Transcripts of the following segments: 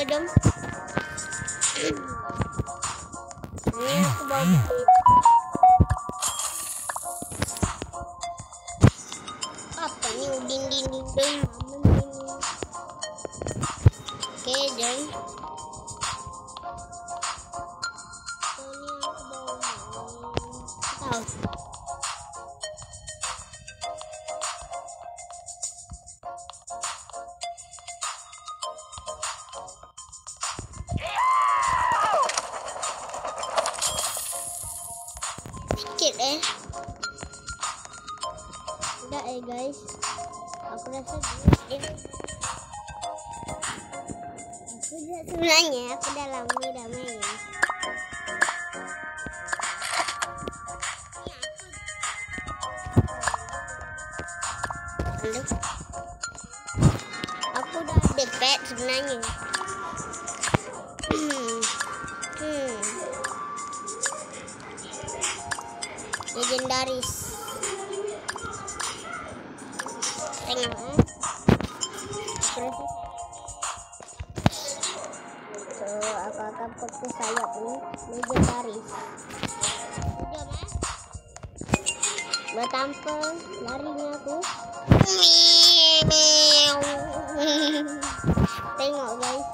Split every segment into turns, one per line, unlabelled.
Jom. Ini aku bawa. Apa ni udin dinding dong? Oke, jom. Ini aku bawa. Tahu. Udah guys, aku rasa sebenarnya aku udah lama udah main. Aku udah ada pet sebenarnya. Legendaris. Tengok. So, aku akan pakai sayap ni legendaris. Udah mas. Bertampil larinya aku. Tengok guys.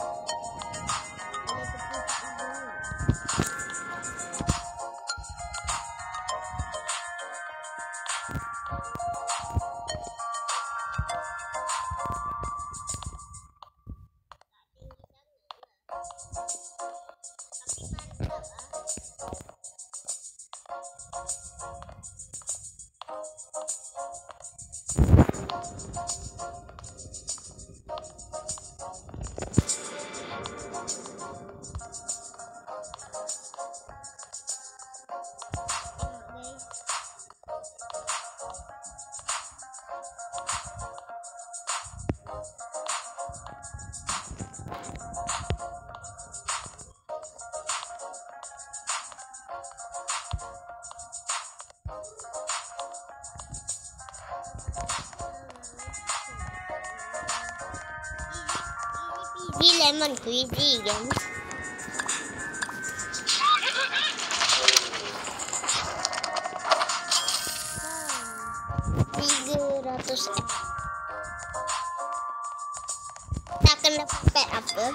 Ini lemon squeezy guys. $300. Tak akan dapat apa?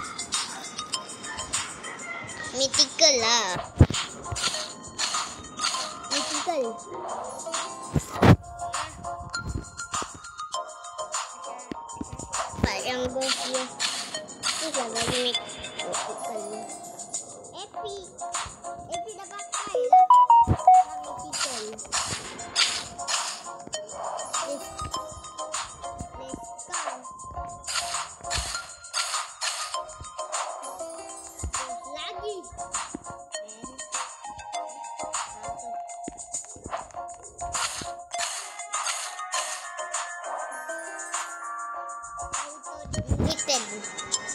Mythical lah. Mythical. Pak yang bos dia. Itulah lagi mythical. Epic. Epic dapat kai lah. Mythical.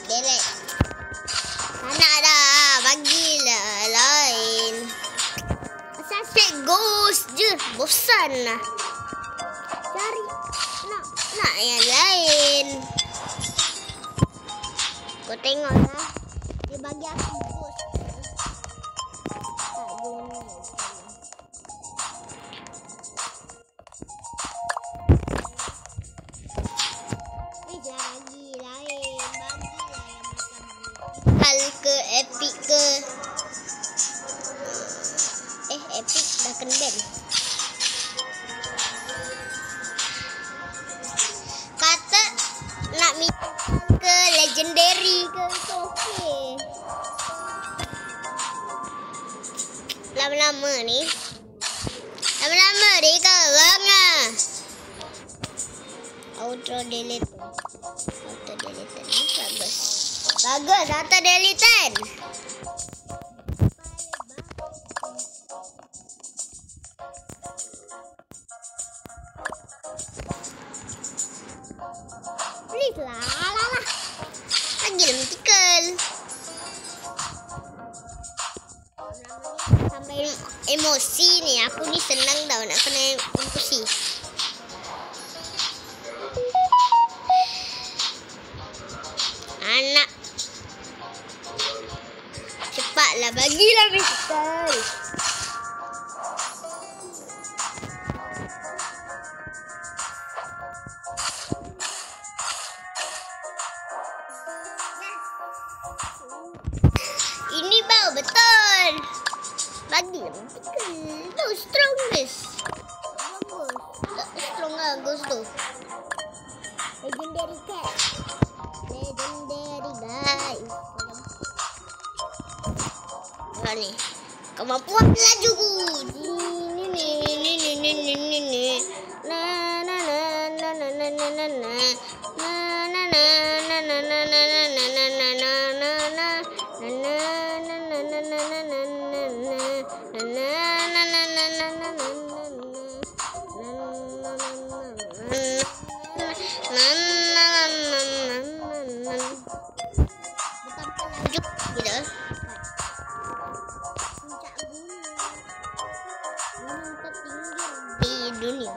Delete. Anak dah, bagilah lain. Asal set ghost je, bosan lah. Cari nak yang lain. Kau tengok lah, dia bagi aku ghost. Tak guna. Ke epic ke epic dah kena ban. Kata nak ke legendary ke itu okey. Lama-lama ni korang lah. Auto delete ni bagus, auto deletean. Please lah. Panggil mythical. Sampai emosi ni, aku ni senang tau nak kena emosi. Alah, bagilah mythical. Ini bau betul. Bagilah mythical. Tu strongest. Bagus. Strong lah ghost tu. Legendary cat. Legendary guys. Ni kemampuan pelaju di dunia.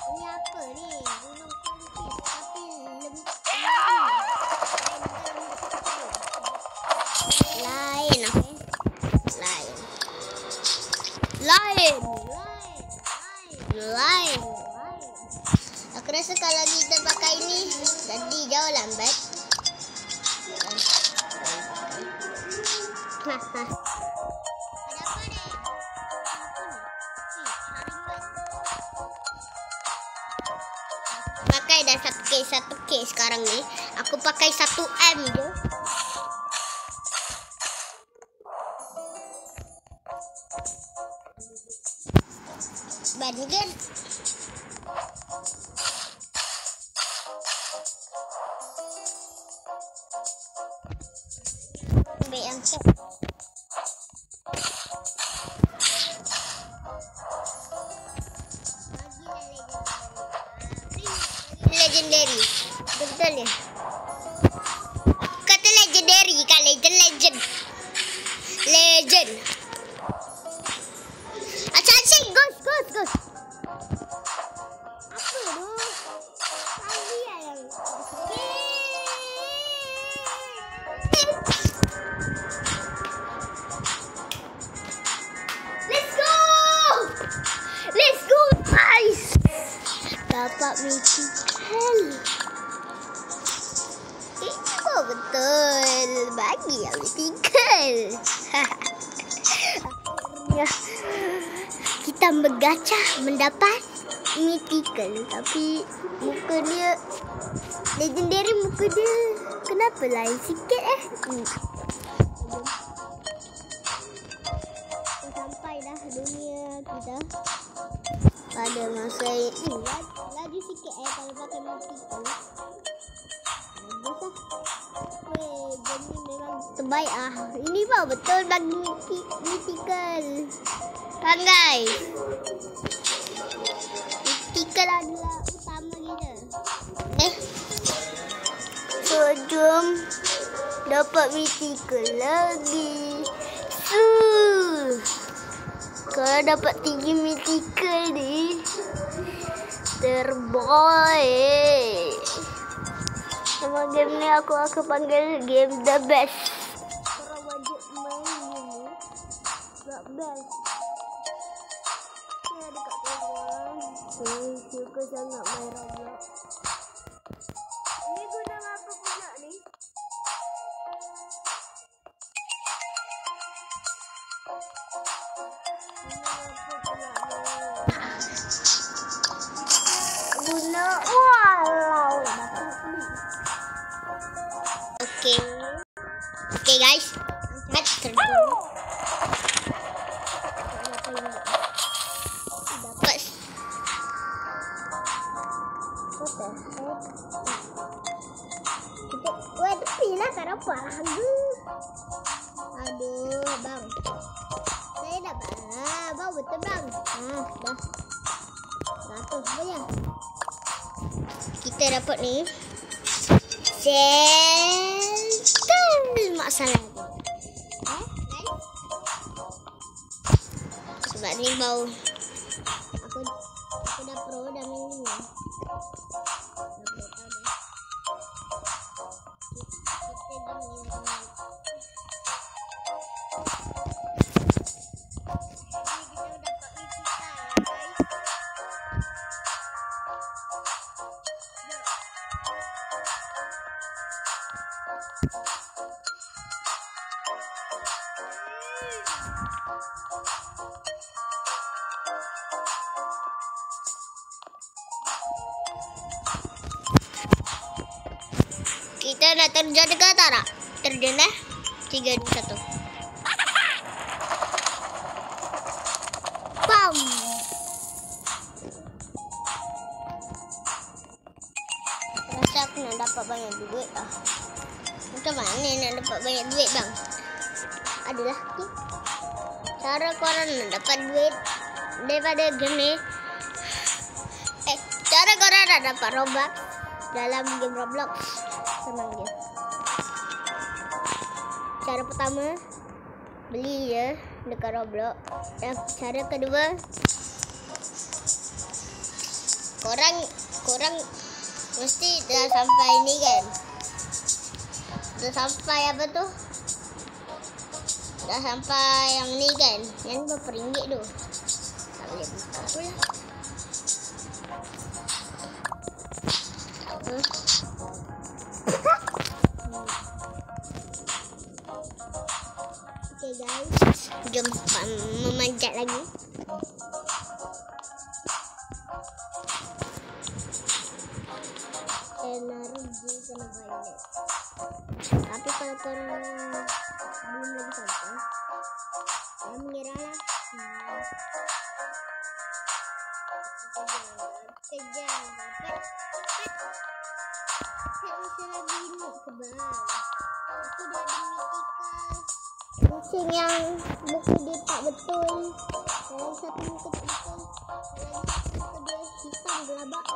Ini apa ni? Gunung Prancis tapi lain. Aku rasa kalau kita pakai ini jadi jauh lambat. Ada apa ni? Pakai dah 1K sekarang ni. Aku pakai 1M je. Bandingkan. Ambil yang set. Legendary. Betul ya? Kata legendary kan? Legend. Acak-acak ghost. Apa tu? Lagi yang Let's go guys. Dapat mythical. Itu betul. Bagi yang mythical. Akhirnya kita bergacha mendapat mythical. Tapi muka dia legendary, muka dia kenapa lain sikit sampai dah dunia kita pada masa ini. Laju sikit kalau pakai mythical. Bagus jadi memang terbaik Ini betul bagi mythical. Kan guys? Mythical adalah utama kita. So jom dapat mythical lagi. Kalau dapat 3 mythical ni terbaik. Nama game ni aku akan panggil game the best. Korang wajib main ni. The best. Saya dekat korang. Suka sangat main Roblox. Ini guna apa pula ni? Guna walau. Okay guys. Angkat terbang. Dapat. Wah, tepi lah tak dapat. Aduh, bang. Saya dapat. Bang betul bang. Dah. 100 banyak. Kita dapat ni. Masalah sebab ni bau aku dah pro dah Kita nak terjun ke tak? Terjun 3, 2, 1. Bam. Rasa aku nak dapat banyak duit lah. Macam mana nak dapat banyak duit bang? Adalah cara korang nak dapat duit daripada game ni. Cara korang nak dapat Robux dalam game Roblox. Senang je. Cara pertama, beli je dekat Roblox. Dan cara kedua, korang mesti dah sampai ni kan? Dah sampai apa tu? Dah sampai yang ni kan? Yang berapa ringgit tu? Tak boleh buka pula. Okay guys, jom memanjat lagi. Rugi kena bayar. Tapi kalau korang belum lagi sampai, saya mengira lah. Kejar dapat. Tak bisa lagi nak ke bang. Aku dah ada mythical. Musim yang muka dia tak betul. Dalam satu muka tak betul. Muka dia hitam gelabak.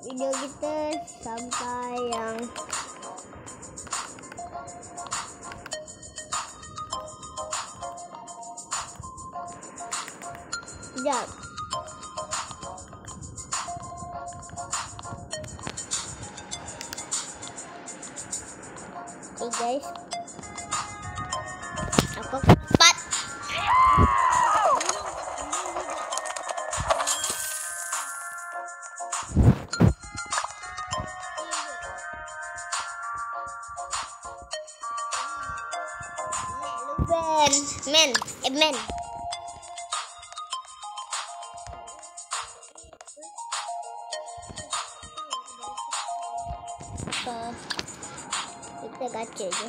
Video kita sampai yang sekejap. Okay guys, aku cepat. Men. Kita gacha je.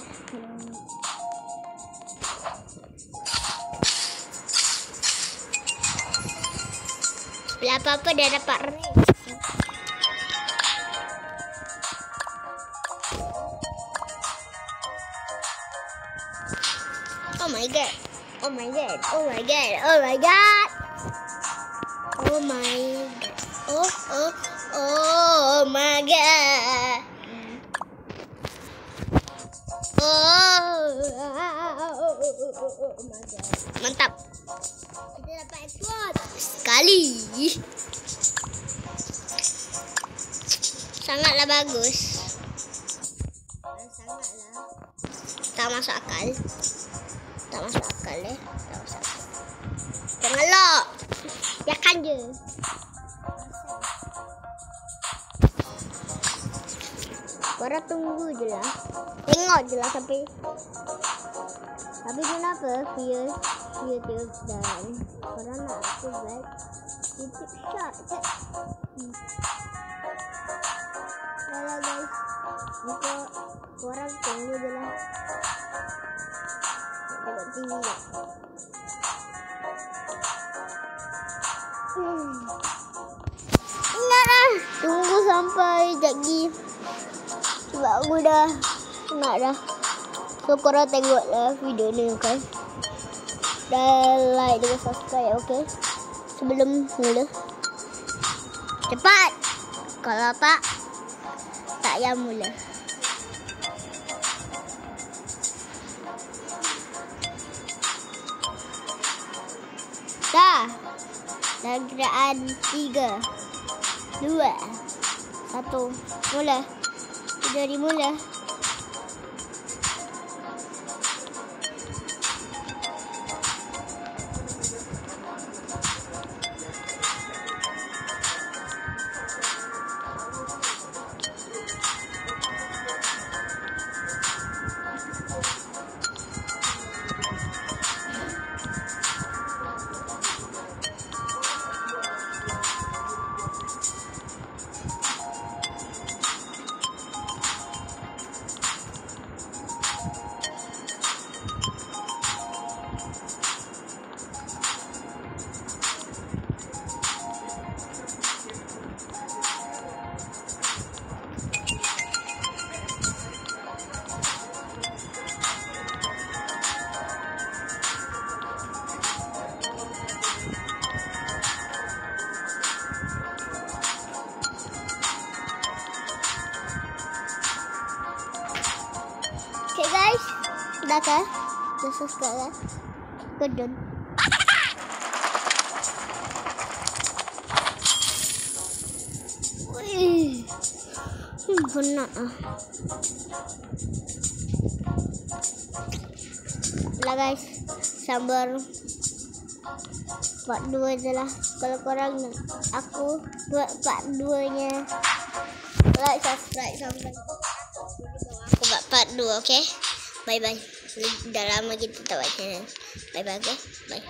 Bila apa-apa dia dapat rank. Oh my god. Oh my god. Oh my god. Oh my god. Oh my god. Oh my god. Oh my god. Mantap. Kita dapat explode sekali. Sangatlah bagus. Sangatlah. Tak masuk akal. Tak masuk akal Tak masuk akal. Jangan lock. Biarkan je. Korang tunggu je lah. Tengok je lah sampai. Habis kenapa YouTube dan korang nak aku buat YouTube short kan? Yalah guys, jika korang tunggu je lah. Tengok TV lah. Ingat lah, tunggu sampai lagi. Sebab aku dah penat dah. So korang tengoklah video ni, okay? Dan like dan subscribe, okay? Sebelum mula. Cepat! Kalau tak payah mula. Dah. Dan gerakan 3, 2, 1. Mula. Video dimula. dah kan? Dah subscribe kan? Kedun. Wih. Penat ah. Lah guys, sabar. Part 2 je lah. Kalau korang aku buat part 2 nya, like, subscribe sampai aku buat part 2, okay? Bye bye. Dah lama kita tak buat channel. Bye bye, okay? Bye.